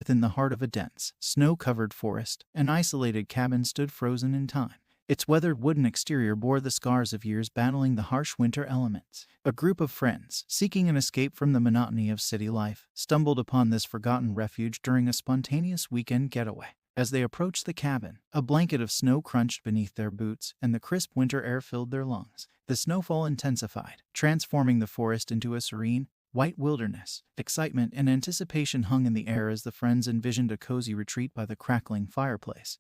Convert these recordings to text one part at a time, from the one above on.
Within the heart of a dense, snow-covered forest, an isolated cabin stood frozen in time. Its weathered wooden exterior bore the scars of years battling the harsh winter elements. A group of friends, seeking an escape from the monotony of city life, stumbled upon this forgotten refuge during a spontaneous weekend getaway. As they approached the cabin, a blanket of snow crunched beneath their boots, and the crisp winter air filled their lungs. The snowfall intensified, transforming the forest into a serene, white wilderness. Excitement and anticipation hung in the air as the friends envisioned a cozy retreat by the crackling fireplace.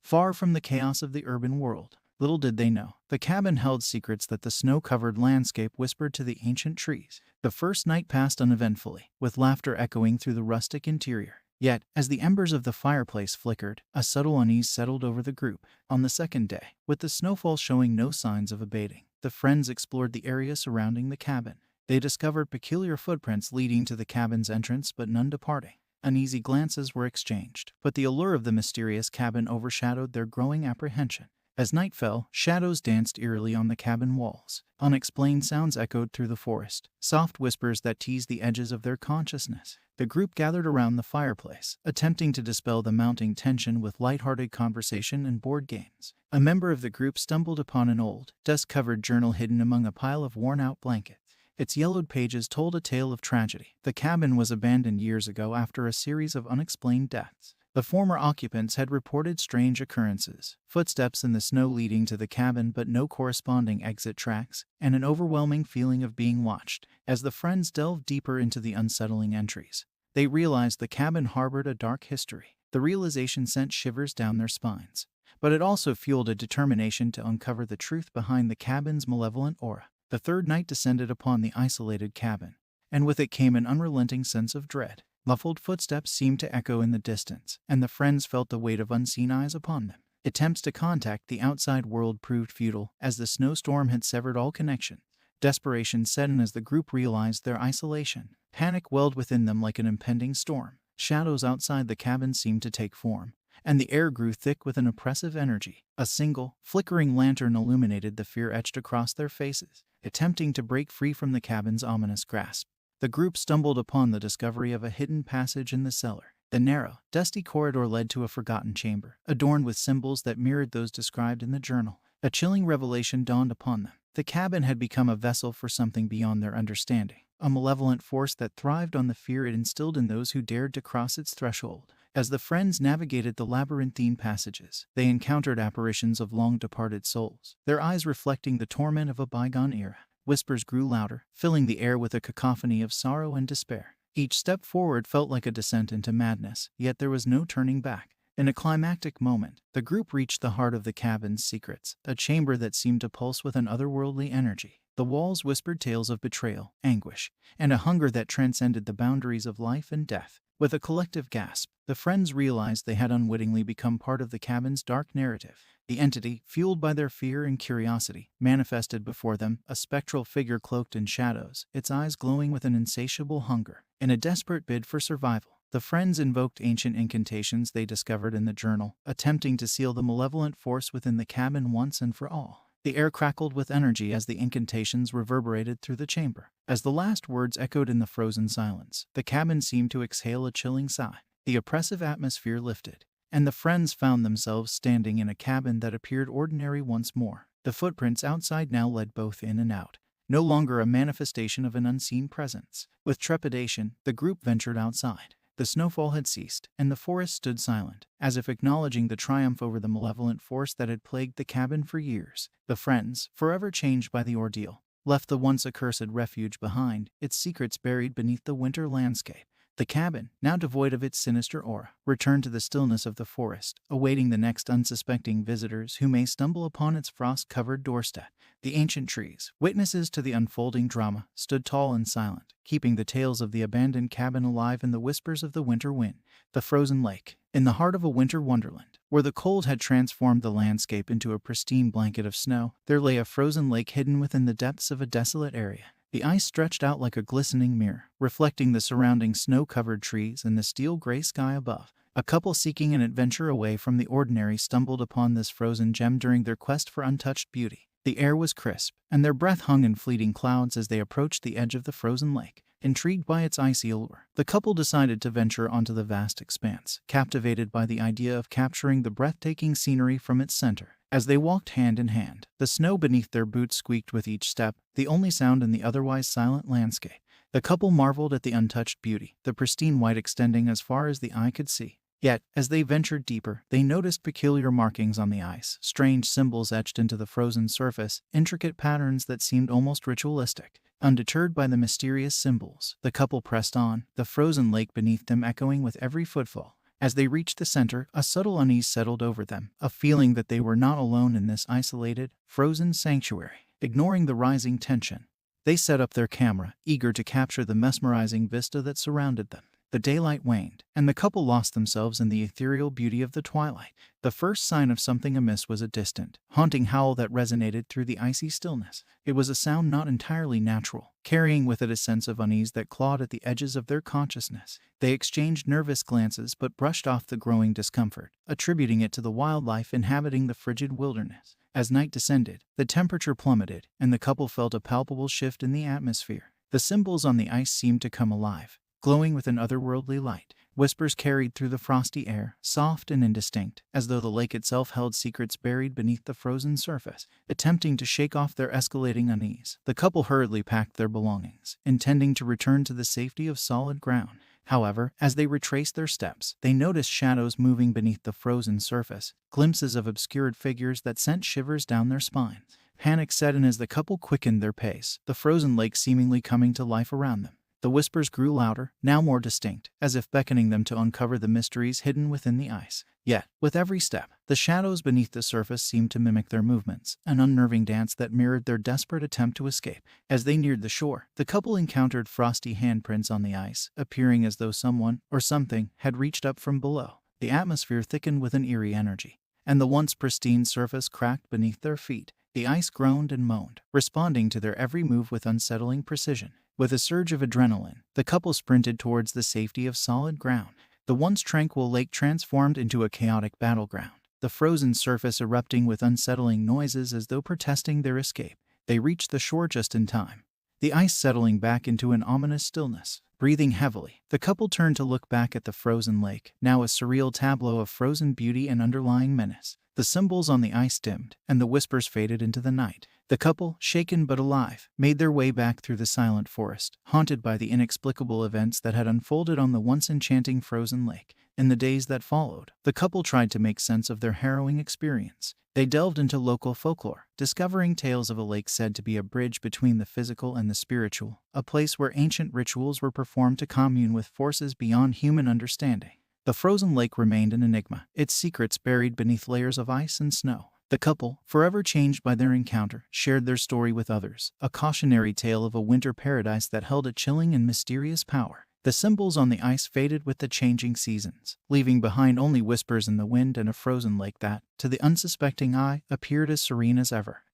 Far from the chaos of the urban world, little did they know, the cabin held secrets that the snow-covered landscape whispered to the ancient trees. The first night passed uneventfully, with laughter echoing through the rustic interior. Yet, as the embers of the fireplace flickered, a subtle unease settled over the group. On the second day, with the snowfall showing no signs of abating, the friends explored the area surrounding the cabin. They discovered peculiar footprints leading to the cabin's entrance, but none departing. Uneasy glances were exchanged, but the allure of the mysterious cabin overshadowed their growing apprehension. As night fell, shadows danced eerily on the cabin walls. Unexplained sounds echoed through the forest, soft whispers that teased the edges of their consciousness. The group gathered around the fireplace, attempting to dispel the mounting tension with lighthearted conversation and board games. A member of the group stumbled upon an old, dust-covered journal hidden among a pile of worn-out blankets. Its yellowed pages told a tale of tragedy. The cabin was abandoned years ago after a series of unexplained deaths. The former occupants had reported strange occurrences, footsteps in the snow leading to the cabin but no corresponding exit tracks, and an overwhelming feeling of being watched. As the friends delved deeper into the unsettling entries, they realized the cabin harbored a dark history. The realization sent shivers down their spines, but it also fueled a determination to uncover the truth behind the cabin's malevolent aura. The third night descended upon the isolated cabin, and with it came an unrelenting sense of dread. Muffled footsteps seemed to echo in the distance, and the friends felt the weight of unseen eyes upon them. Attempts to contact the outside world proved futile, as the snowstorm had severed all connection. Desperation set in as the group realized their isolation. Panic welled within them like an impending storm. Shadows outside the cabin seemed to take form, and the air grew thick with an oppressive energy. A single, flickering lantern illuminated the fear etched across their faces. Attempting to break free from the cabin's ominous grasp, the group stumbled upon the discovery of a hidden passage in the cellar. The narrow, dusty corridor led to a forgotten chamber, adorned with symbols that mirrored those described in the journal. A chilling revelation dawned upon them. The cabin had become a vessel for something beyond their understanding, a malevolent force that thrived on the fear it instilled in those who dared to cross its threshold. As the friends navigated the labyrinthine passages, they encountered apparitions of long-departed souls, their eyes reflecting the torment of a bygone era. Whispers grew louder, filling the air with a cacophony of sorrow and despair. Each step forward felt like a descent into madness, yet there was no turning back. In a climactic moment, the group reached the heart of the cabin's secrets, a chamber that seemed to pulse with an otherworldly energy. The walls whispered tales of betrayal, anguish, and a hunger that transcended the boundaries of life and death. With a collective gasp, the friends realized they had unwittingly become part of the cabin's dark narrative. The entity, fueled by their fear and curiosity, manifested before them, a spectral figure cloaked in shadows, its eyes glowing with an insatiable hunger. In a desperate bid for survival, the friends invoked ancient incantations they discovered in the journal, attempting to seal the malevolent force within the cabin once and for all. The air crackled with energy as the incantations reverberated through the chamber. As the last words echoed in the frozen silence, the cabin seemed to exhale a chilling sigh. The oppressive atmosphere lifted, and the friends found themselves standing in a cabin that appeared ordinary once more. The footprints outside now led both in and out, no longer a manifestation of an unseen presence. With trepidation, the group ventured outside. The snowfall had ceased, and the forest stood silent, as if acknowledging the triumph over the malevolent force that had plagued the cabin for years. The friends, forever changed by the ordeal, left the once accursed refuge behind, its secrets buried beneath the winter landscape. The cabin, now devoid of its sinister aura, returned to the stillness of the forest, awaiting the next unsuspecting visitors who may stumble upon its frost-covered doorstep. The ancient trees, witnesses to the unfolding drama, stood tall and silent, keeping the tales of the abandoned cabin alive in the whispers of the winter wind. The frozen lake, in the heart of a winter wonderland, where the cold had transformed the landscape into a pristine blanket of snow, there lay a frozen lake hidden within the depths of a desolate area. The ice stretched out like a glistening mirror, reflecting the surrounding snow-covered trees and the steel-gray sky above. A couple seeking an adventure away from the ordinary stumbled upon this frozen gem during their quest for untouched beauty. The air was crisp, and their breath hung in fleeting clouds as they approached the edge of the frozen lake. Intrigued by its icy allure, the couple decided to venture onto the vast expanse, captivated by the idea of capturing the breathtaking scenery from its center. As they walked hand in hand, the snow beneath their boots squeaked with each step, the only sound in the otherwise silent landscape. The couple marveled at the untouched beauty, the pristine white extending as far as the eye could see. Yet, as they ventured deeper, they noticed peculiar markings on the ice, strange symbols etched into the frozen surface, intricate patterns that seemed almost ritualistic. Undeterred by the mysterious symbols, the couple pressed on, the frozen lake beneath them echoing with every footfall. As they reached the center, a subtle unease settled over them, a feeling that they were not alone in this isolated, frozen sanctuary. Ignoring the rising tension, they set up their camera, eager to capture the mesmerizing vista that surrounded them. The daylight waned, and the couple lost themselves in the ethereal beauty of the twilight. The first sign of something amiss was a distant, haunting howl that resonated through the icy stillness. It was a sound not entirely natural, carrying with it a sense of unease that clawed at the edges of their consciousness. They exchanged nervous glances but brushed off the growing discomfort, attributing it to the wildlife inhabiting the frigid wilderness. As night descended, the temperature plummeted, and the couple felt a palpable shift in the atmosphere. The symbols on the ice seemed to come alive, glowing with an otherworldly light. Whispers carried through the frosty air, soft and indistinct, as though the lake itself held secrets buried beneath the frozen surface. Attempting to shake off their escalating unease, the couple hurriedly packed their belongings, intending to return to the safety of solid ground. However, as they retraced their steps, they noticed shadows moving beneath the frozen surface, glimpses of obscured figures that sent shivers down their spines. Panic set in as the couple quickened their pace, the frozen lake seemingly coming to life around them. The whispers grew louder, now more distinct, as if beckoning them to uncover the mysteries hidden within the ice. Yet, with every step, the shadows beneath the surface seemed to mimic their movements, an unnerving dance that mirrored their desperate attempt to escape. As they neared the shore, the couple encountered frosty handprints on the ice, appearing as though someone, or something, had reached up from below. The atmosphere thickened with an eerie energy, and the once pristine surface cracked beneath their feet. The ice groaned and moaned, responding to their every move with unsettling precision. With a surge of adrenaline, the couple sprinted towards the safety of solid ground. The once tranquil lake transformed into a chaotic battleground, the frozen surface erupting with unsettling noises as though protesting their escape. They reached the shore just in time, the ice settling back into an ominous stillness. Breathing heavily, the couple turned to look back at the frozen lake, now a surreal tableau of frozen beauty and underlying menace. The symbols on the ice dimmed, and the whispers faded into the night. The couple, shaken but alive, made their way back through the silent forest, haunted by the inexplicable events that had unfolded on the once enchanting frozen lake. In the days that followed, the couple tried to make sense of their harrowing experience. They delved into local folklore, discovering tales of a lake said to be a bridge between the physical and the spiritual, a place where ancient rituals were performed to commune with forces beyond human understanding. The frozen lake remained an enigma, its secrets buried beneath layers of ice and snow. The couple, forever changed by their encounter, shared their story with others, a cautionary tale of a winter paradise that held a chilling and mysterious power. The symbols on the ice faded with the changing seasons, leaving behind only whispers in the wind and a frozen lake that, to the unsuspecting eye, appeared as serene as ever.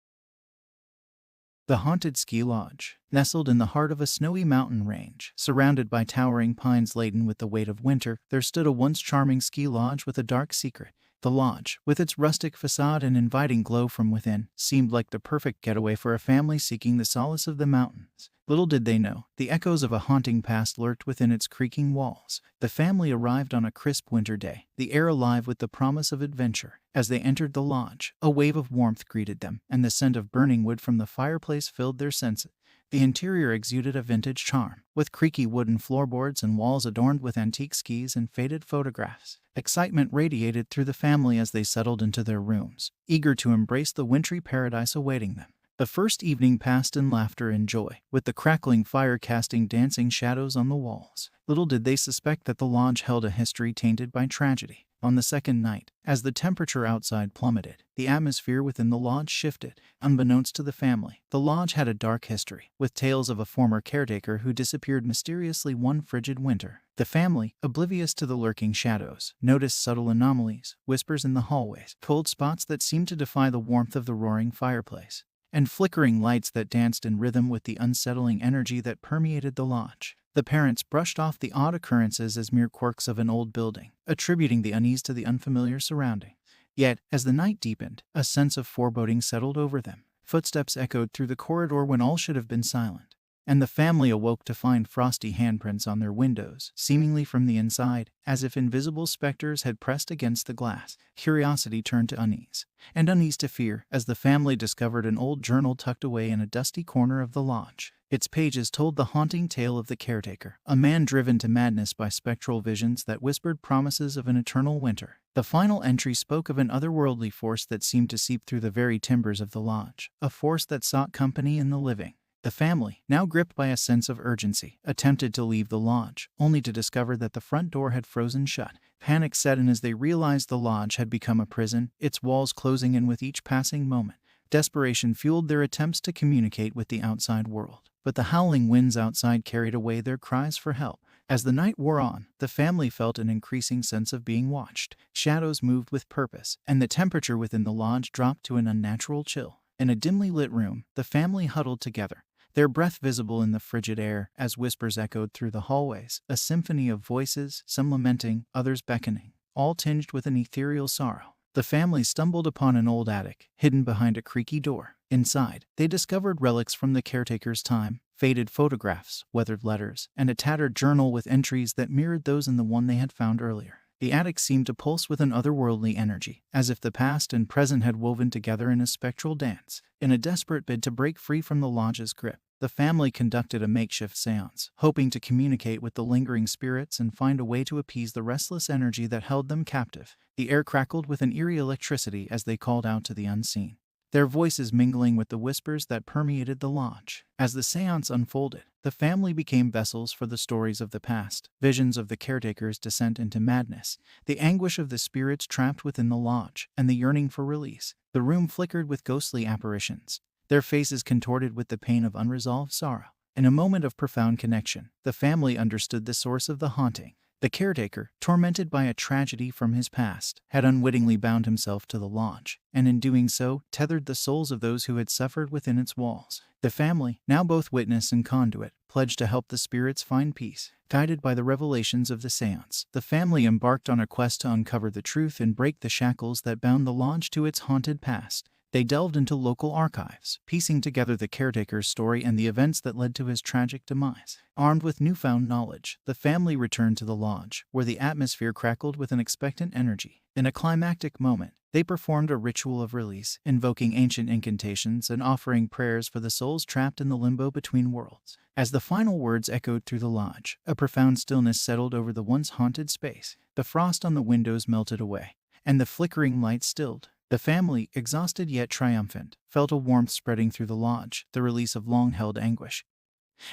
The haunted ski lodge, nestled in the heart of a snowy mountain range, surrounded by towering pines laden with the weight of winter, there stood a once charming ski lodge with a dark secret. The lodge, with its rustic facade and inviting glow from within, seemed like the perfect getaway for a family seeking the solace of the mountains. Little did they know, the echoes of a haunting past lurked within its creaking walls. The family arrived on a crisp winter day, the air alive with the promise of adventure. As they entered the lodge, a wave of warmth greeted them, and the scent of burning wood from the fireplace filled their senses. The interior exuded a vintage charm, with creaky wooden floorboards and walls adorned with antique skis and faded photographs. Excitement radiated through the family as they settled into their rooms, eager to embrace the wintry paradise awaiting them. The first evening passed in laughter and joy, with the crackling fire casting dancing shadows on the walls. Little did they suspect that the lodge held a history tainted by tragedy. On the second night, as the temperature outside plummeted, the atmosphere within the lodge shifted. Unbeknownst to the family, the lodge had a dark history, with tales of a former caretaker who disappeared mysteriously one frigid winter. The family, oblivious to the lurking shadows, noticed subtle anomalies, whispers in the hallways, cold spots that seemed to defy the warmth of the roaring fireplace, and flickering lights that danced in rhythm with the unsettling energy that permeated the lodge. The parents brushed off the odd occurrences as mere quirks of an old building, attributing the unease to the unfamiliar surroundings. Yet, as the night deepened, a sense of foreboding settled over them. Footsteps echoed through the corridor when all should have been silent, and the family awoke to find frosty handprints on their windows, seemingly from the inside, as if invisible specters had pressed against the glass. Curiosity turned to unease, and unease to fear, as the family discovered an old journal tucked away in a dusty corner of the lodge. Its pages told the haunting tale of the caretaker, a man driven to madness by spectral visions that whispered promises of an eternal winter. The final entry spoke of an otherworldly force that seemed to seep through the very timbers of the lodge, a force that sought company in the living. The family, now gripped by a sense of urgency, attempted to leave the lodge, only to discover that the front door had frozen shut. Panic set in as they realized the lodge had become a prison, its walls closing in with each passing moment. Desperation fueled their attempts to communicate with the outside world, but the howling winds outside carried away their cries for help. As the night wore on, the family felt an increasing sense of being watched. Shadows moved with purpose, and the temperature within the lodge dropped to an unnatural chill. In a dimly lit room, the family huddled together, their breath visible in the frigid air as whispers echoed through the hallways, a symphony of voices, some lamenting, others beckoning, all tinged with an ethereal sorrow. The family stumbled upon an old attic, hidden behind a creaky door. Inside, they discovered relics from the caretaker's time, faded photographs, weathered letters, and a tattered journal with entries that mirrored those in the one they had found earlier. The attic seemed to pulse with an otherworldly energy, as if the past and present had woven together in a spectral dance. In a desperate bid to break free from the lodge's grip, the family conducted a makeshift seance, hoping to communicate with the lingering spirits and find a way to appease the restless energy that held them captive. The air crackled with an eerie electricity as they called out to the unseen, their voices mingling with the whispers that permeated the lodge. As the seance unfolded, the family became vessels for the stories of the past, visions of the caretaker's descent into madness, the anguish of the spirits trapped within the lodge, and the yearning for release. The room flickered with ghostly apparitions, their faces contorted with the pain of unresolved sorrow. In a moment of profound connection, the family understood the source of the haunting. The caretaker, tormented by a tragedy from his past, had unwittingly bound himself to the lodge, and in doing so, tethered the souls of those who had suffered within its walls. The family, now both witness and conduit, pledged to help the spirits find peace. Guided by the revelations of the seance, the family embarked on a quest to uncover the truth and break the shackles that bound the lodge to its haunted past. They delved into local archives, piecing together the caretaker's story and the events that led to his tragic demise. Armed with newfound knowledge, the family returned to the lodge, where the atmosphere crackled with an expectant energy. In a climactic moment, they performed a ritual of release, invoking ancient incantations and offering prayers for the souls trapped in the limbo between worlds. As the final words echoed through the lodge, a profound stillness settled over the once haunted space. The frost on the windows melted away, and the flickering light stilled. The family, exhausted yet triumphant, felt a warmth spreading through the lodge, the release of long-held anguish,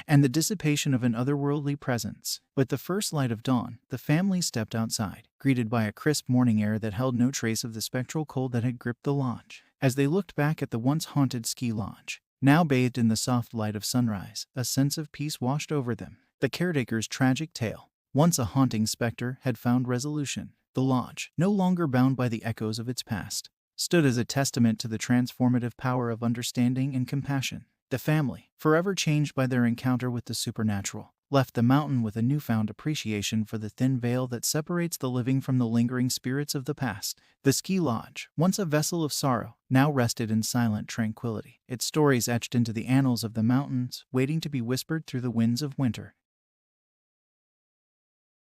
and the dissipation of an otherworldly presence. With the first light of dawn, the family stepped outside, greeted by a crisp morning air that held no trace of the spectral cold that had gripped the lodge. As they looked back at the once haunted ski lodge, now bathed in the soft light of sunrise, a sense of peace washed over them. The caretaker's tragic tale, once a haunting specter, had found resolution. The lodge, no longer bound by the echoes of its past, stood as a testament to the transformative power of understanding and compassion. The family, forever changed by their encounter with the supernatural, left the mountain with a newfound appreciation for the thin veil that separates the living from the lingering spirits of the past. The ski lodge, once a vessel of sorrow, now rested in silent tranquility, its stories etched into the annals of the mountains, waiting to be whispered through the winds of winter.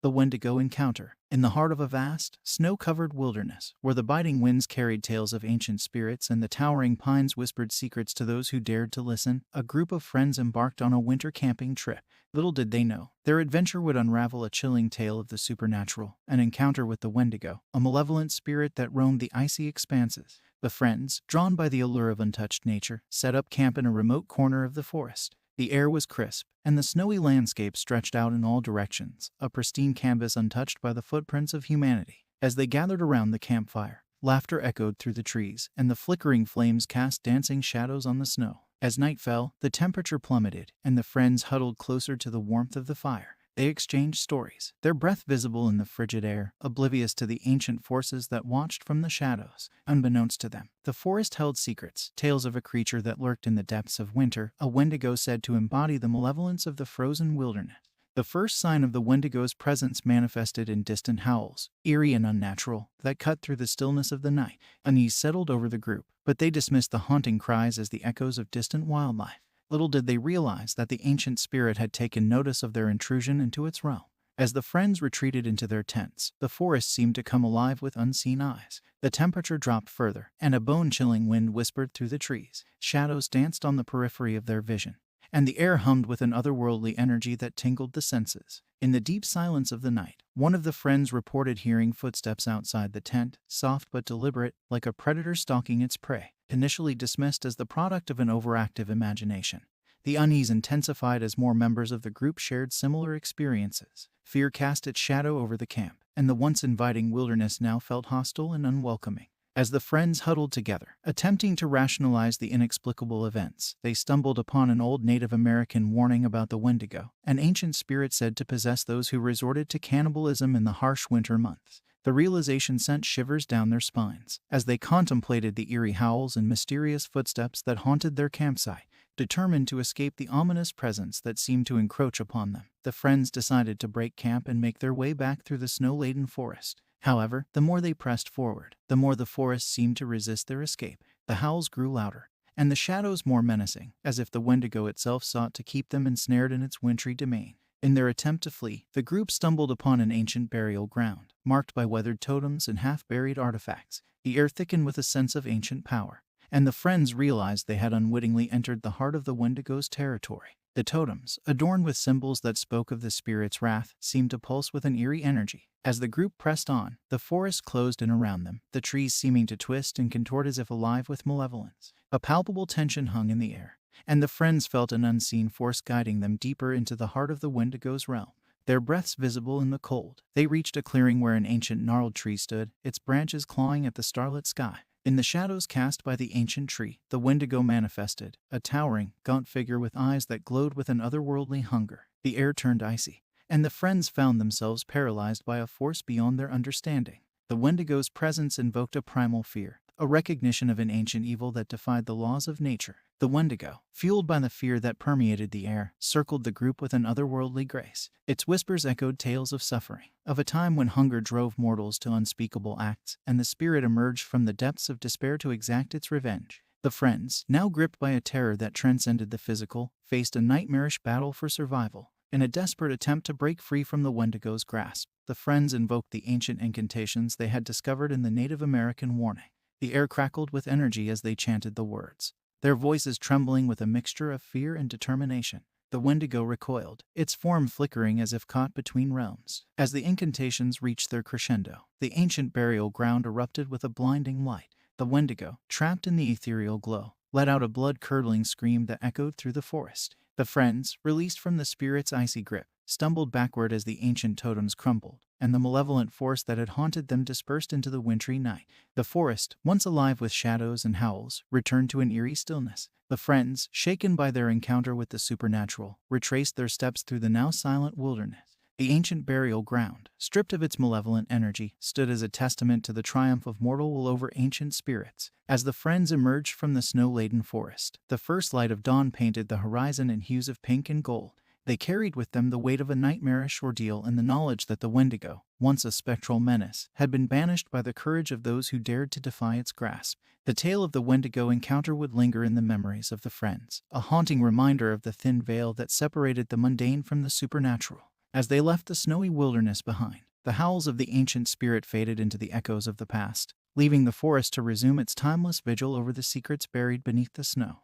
The Wendigo encounter. In the heart of a vast, snow-covered wilderness, where the biting winds carried tales of ancient spirits and the towering pines whispered secrets to those who dared to listen, a group of friends embarked on a winter camping trip. Little did they know, their adventure would unravel a chilling tale of the supernatural, an encounter with the Wendigo, a malevolent spirit that roamed the icy expanses. The friends, drawn by the allure of untouched nature, set up camp in a remote corner of the forest. The air was crisp, and the snowy landscape stretched out in all directions, a pristine canvas untouched by the footprints of humanity. As they gathered around the campfire, laughter echoed through the trees, and the flickering flames cast dancing shadows on the snow. As night fell, the temperature plummeted, and the friends huddled closer to the warmth of the fire. They exchanged stories, their breath visible in the frigid air, oblivious to the ancient forces that watched from the shadows. Unbeknownst to them, the forest held secrets, tales of a creature that lurked in the depths of winter, a Wendigo said to embody the malevolence of the frozen wilderness. The first sign of the Wendigo's presence manifested in distant howls, eerie and unnatural, that cut through the stillness of the night. Unease settled over the group, but they dismissed the haunting cries as the echoes of distant wildlife. Little did they realize that the ancient spirit had taken notice of their intrusion into its realm. As the friends retreated into their tents, the forest seemed to come alive with unseen eyes. The temperature dropped further, and a bone-chilling wind whispered through the trees. Shadows danced on the periphery of their vision, and the air hummed with an otherworldly energy that tingled the senses. In the deep silence of the night, one of the friends reported hearing footsteps outside the tent, soft but deliberate, like a predator stalking its prey. Initially dismissed as the product of an overactive imagination, the unease intensified as more members of the group shared similar experiences. Fear cast its shadow over the camp, and the once inviting wilderness now felt hostile and unwelcoming. As the friends huddled together, attempting to rationalize the inexplicable events, they stumbled upon an old Native American warning about the Wendigo, an ancient spirit said to possess those who resorted to cannibalism in the harsh winter months. The realization sent shivers down their spines as they contemplated the eerie howls and mysterious footsteps that haunted their campsite. Determined to escape the ominous presence that seemed to encroach upon them, the friends decided to break camp and make their way back through the snow-laden forest. However, the more they pressed forward, the more the forest seemed to resist their escape. The howls grew louder, and the shadows more menacing, as if the Wendigo itself sought to keep them ensnared in its wintry domain. In their attempt to flee, the group stumbled upon an ancient burial ground, marked by weathered totems and half-buried artifacts. The air thickened with a sense of ancient power, and the friends realized they had unwittingly entered the heart of the Wendigo's territory. The totems, adorned with symbols that spoke of the spirit's wrath, seemed to pulse with an eerie energy. As the group pressed on, the forest closed in around them, the trees seeming to twist and contort as if alive with malevolence. A palpable tension hung in the air, and the friends felt an unseen force guiding them deeper into the heart of the Wendigo's realm. Their breaths visible in the cold, they reached a clearing where an ancient gnarled tree stood, its branches clawing at the starlit sky. In the shadows cast by the ancient tree, the Wendigo manifested, a towering, gaunt figure with eyes that glowed with an otherworldly hunger. The air turned icy, and the friends found themselves paralyzed by a force beyond their understanding. The Wendigo's presence invoked a primal fear, a recognition of an ancient evil that defied the laws of nature. The Wendigo, fueled by the fear that permeated the air, circled the group with an otherworldly grace. Its whispers echoed tales of suffering, of a time when hunger drove mortals to unspeakable acts, and the spirit emerged from the depths of despair to exact its revenge. The friends, now gripped by a terror that transcended the physical, faced a nightmarish battle for survival. In a desperate attempt to break free from the Wendigo's grasp, the friends invoked the ancient incantations they had discovered in the Native American warning. The air crackled with energy as they chanted the words, their voices trembling with a mixture of fear and determination. The Wendigo recoiled, its form flickering as if caught between realms. As the incantations reached their crescendo, the ancient burial ground erupted with a blinding light. The Wendigo, trapped in the ethereal glow, let out a blood-curdling scream that echoed through the forest. The friends, released from the spirit's icy grip, stumbled backward as the ancient totems crumbled, and the malevolent force that had haunted them dispersed into the wintry night. The forest, once alive with shadows and howls, returned to an eerie stillness. The friends, shaken by their encounter with the supernatural, retraced their steps through the now silent wilderness. The ancient burial ground, stripped of its malevolent energy, stood as a testament to the triumph of mortal will over ancient spirits. As the friends emerged from the snow-laden forest, the first light of dawn painted the horizon in hues of pink and gold. They carried with them the weight of a nightmarish ordeal and the knowledge that the Wendigo, once a spectral menace, had been banished by the courage of those who dared to defy its grasp. The tale of the Wendigo encounter would linger in the memories of the friends, a haunting reminder of the thin veil that separated the mundane from the supernatural. As they left the snowy wilderness behind, the howls of the ancient spirit faded into the echoes of the past, leaving the forest to resume its timeless vigil over the secrets buried beneath the snow.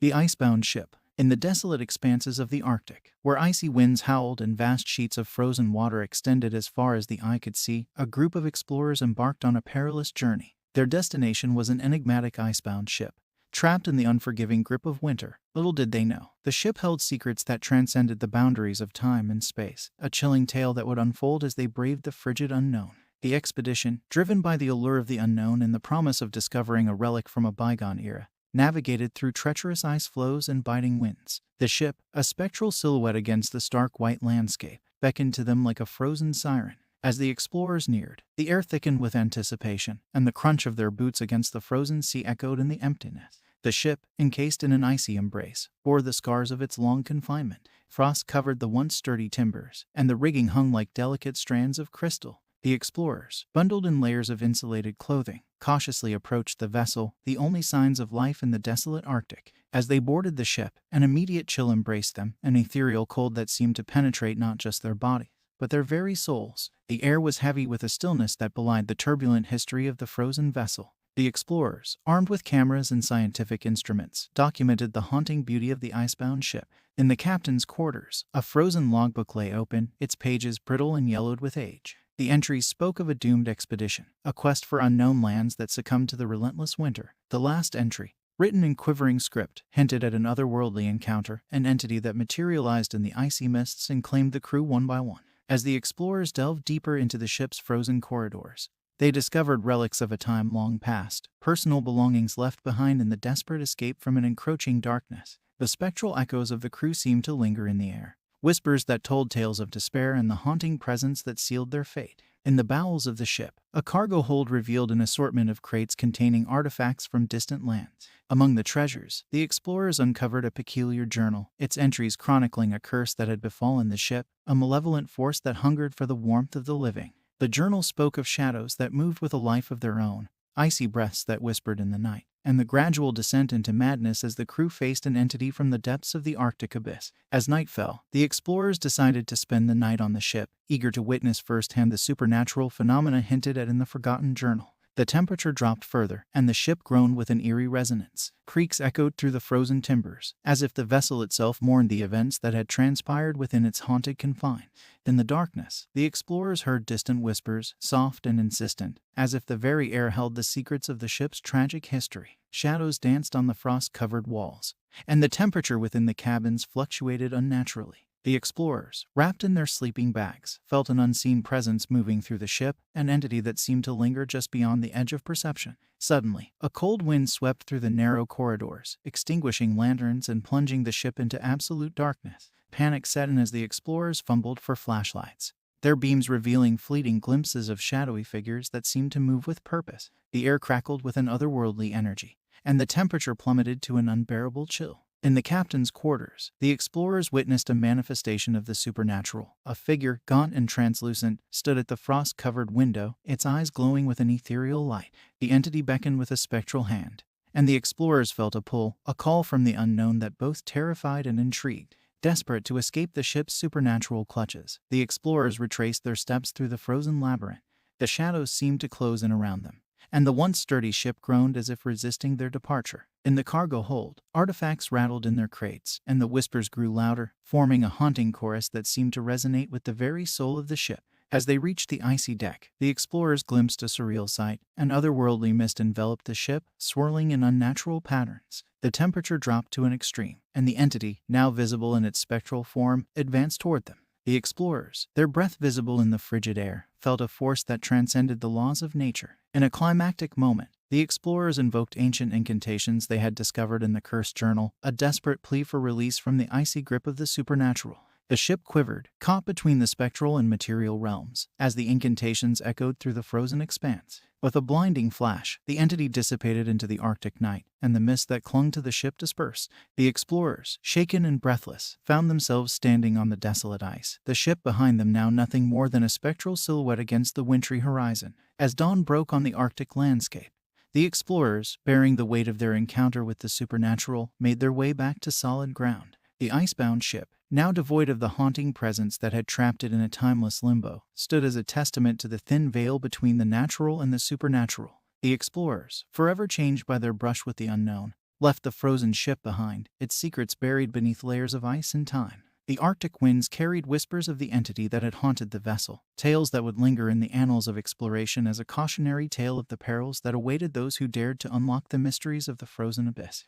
The icebound ship. In the desolate expanses of the Arctic, where icy winds howled and vast sheets of frozen water extended as far as the eye could see, a group of explorers embarked on a perilous journey. Their destination was an enigmatic icebound ship, trapped in the unforgiving grip of winter. Little did they know, the ship held secrets that transcended the boundaries of time and space, a chilling tale that would unfold as they braved the frigid unknown. The expedition, driven by the allure of the unknown and the promise of discovering a relic from a bygone era, navigated through treacherous ice floes and biting winds. The ship, a spectral silhouette against the stark white landscape, beckoned to them like a frozen siren. As the explorers neared, the air thickened with anticipation, and the crunch of their boots against the frozen sea echoed in the emptiness. The ship, encased in an icy embrace, bore the scars of its long confinement. Frost covered the once sturdy timbers, and the rigging hung like delicate strands of crystal. The explorers, bundled in layers of insulated clothing, cautiously approached the vessel, the only signs of life in the desolate Arctic. As they boarded the ship, an immediate chill embraced them, an ethereal cold that seemed to penetrate not just their bodies, but their very souls. The air was heavy with a stillness that belied the turbulent history of the frozen vessel. The explorers, armed with cameras and scientific instruments, documented the haunting beauty of the icebound ship. In the captain's quarters, a frozen logbook lay open, its pages brittle and yellowed with age. The entries spoke of a doomed expedition, a quest for unknown lands that succumbed to the relentless winter. The last entry, written in quivering script, hinted at an otherworldly encounter, an entity that materialized in the icy mists and claimed the crew one by one. As the explorers delved deeper into the ship's frozen corridors, they discovered relics of a time long past, personal belongings left behind in the desperate escape from an encroaching darkness. The spectral echoes of the crew seemed to linger in the air, whispers that told tales of despair and the haunting presence that sealed their fate. In the bowels of the ship, a cargo hold revealed an assortment of crates containing artifacts from distant lands. Among the treasures, the explorers uncovered a peculiar journal, its entries chronicling a curse that had befallen the ship, a malevolent force that hungered for the warmth of the living. The journal spoke of shadows that moved with a life of their own, icy breaths that whispered in the night, and the gradual descent into madness as the crew faced an entity from the depths of the Arctic abyss. As night fell, the explorers decided to spend the night on the ship, eager to witness firsthand the supernatural phenomena hinted at in the forgotten journal. The temperature dropped further, and the ship groaned with an eerie resonance. Creaks echoed through the frozen timbers, as if the vessel itself mourned the events that had transpired within its haunted confines. In the darkness, the explorers heard distant whispers, soft and insistent, as if the very air held the secrets of the ship's tragic history. Shadows danced on the frost-covered walls, and the temperature within the cabins fluctuated unnaturally. The explorers, wrapped in their sleeping bags, felt an unseen presence moving through the ship, an entity that seemed to linger just beyond the edge of perception. Suddenly, a cold wind swept through the narrow corridors, extinguishing lanterns and plunging the ship into absolute darkness. Panic set in as the explorers fumbled for flashlights, their beams revealing fleeting glimpses of shadowy figures that seemed to move with purpose. The air crackled with an otherworldly energy, and the temperature plummeted to an unbearable chill. In the captain's quarters, the explorers witnessed a manifestation of the supernatural. A figure, gaunt and translucent, stood at the frost-covered window, its eyes glowing with an ethereal light. The entity beckoned with a spectral hand, and the explorers felt a pull, a call from the unknown that both terrified and intrigued. Desperate to escape the ship's supernatural clutches, the explorers retraced their steps through the frozen labyrinth. The shadows seemed to close in around them, and the once sturdy ship groaned as if resisting their departure. In the cargo hold, artifacts rattled in their crates, and the whispers grew louder, forming a haunting chorus that seemed to resonate with the very soul of the ship. As they reached the icy deck, the explorers glimpsed a surreal sight. An otherworldly mist enveloped the ship, swirling in unnatural patterns. The temperature dropped to an extreme, and the entity, now visible in its spectral form, advanced toward them. The explorers, their breath visible in the frigid air, felt a force that transcended the laws of nature. In a climactic moment, the explorers invoked ancient incantations they had discovered in the cursed journal, a desperate plea for release from the icy grip of the supernatural. The ship quivered, caught between the spectral and material realms, as the incantations echoed through the frozen expanse. With a blinding flash, the entity dissipated into the Arctic night, and the mist that clung to the ship dispersed. The explorers, shaken and breathless, found themselves standing on the desolate ice, the ship behind them now nothing more than a spectral silhouette against the wintry horizon. As dawn broke on the Arctic landscape, the explorers, bearing the weight of their encounter with the supernatural, made their way back to solid ground. The icebound ship, now devoid of the haunting presence that had trapped it in a timeless limbo, stood as a testament to the thin veil between the natural and the supernatural. The explorers, forever changed by their brush with the unknown, left the frozen ship behind, its secrets buried beneath layers of ice and time. The Arctic winds carried whispers of the entity that had haunted the vessel, tales that would linger in the annals of exploration as a cautionary tale of the perils that awaited those who dared to unlock the mysteries of the frozen abyss.